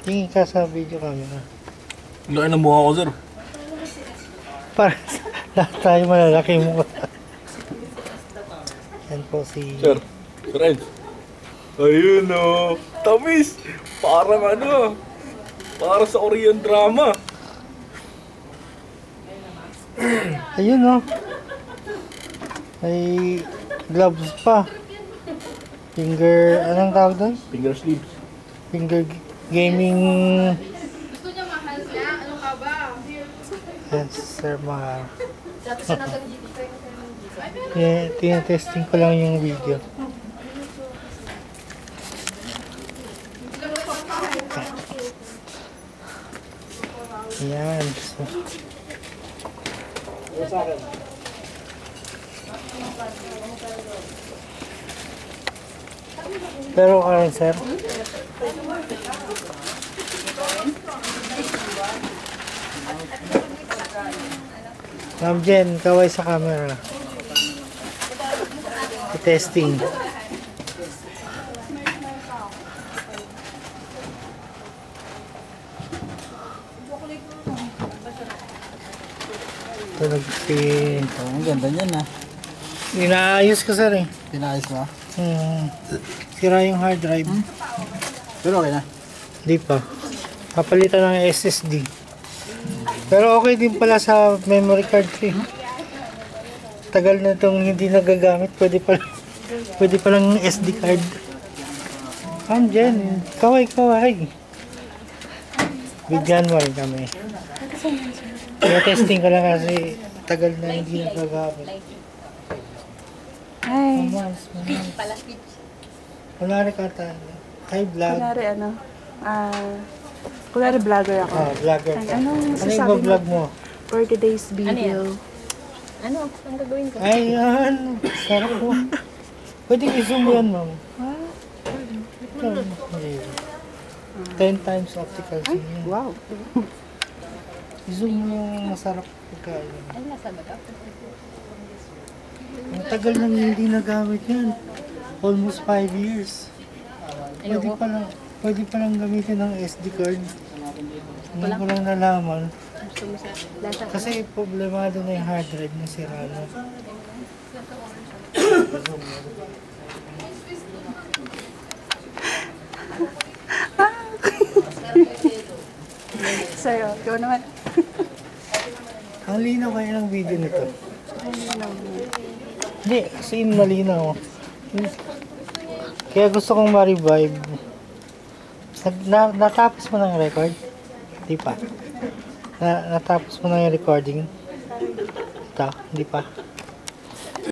Tingin ka sa video camera. Laki ng mukha ko, sir. Para lahat tayo malalaki mo. Yan po si... Sir, Sir Ed. Ayun o. Tamis. Parang ano. Para sa Korean drama. Ayun o. May gloves pa. Finger... Anong tawag doon? Finger sleeves. Finger gaming... Gusto niya mahal niya? Ano ka ba? Yes, Sir Mahal. Dati siya natin dito. Tinetesting ko lang yung video. Yan. So, pero okay, sir. Ma'am Jen, kaway sa camera. Testing. Ito nag-spin. Oh, ang ganda niyan ah. Inaayos ko, sir eh. Pinayos mo? Sira yung hard drive. Pero okay na. Di pa. Papalitan ng SSD. Pero okay din pala sa memory card eh. Tagal na itong hindi nagagamit. Pwede palang SD card. Ma'am Jen, kaway. Bigyan mo rin kami. Testing ko lang kasi tagal na hindi nagagamit. Hi. Kunwari ka tayo. Hi, vlog. Kunwari vlogger ako. Vlogger ka. Anong Ano masasabi yung mo vlog mo? for today's video? Ano? Ang gagawin ko? Ayan. Sarap po. Pwede i-zoom yan, ma'am. Ito, 10 times optical zoom yan. Wow. I-zoom mo yung masarap pagkain. Ay, nasa ba ito? Ang tagal nang hindi nagamit yan. Almost 5 years. Pwede palang gamitin ng SD card. Hindi ko lang nalaman. Kasi problemado na yung hard drive na sira na. Sa'yo, ikaw naman. Ang linaw kayo ng video nito. Hindi, kasi malinaw. Kaya gusto kong ma-revive. Natapos mo ng record? Di pa. Natapos mo na yung recording? Ito, di pa.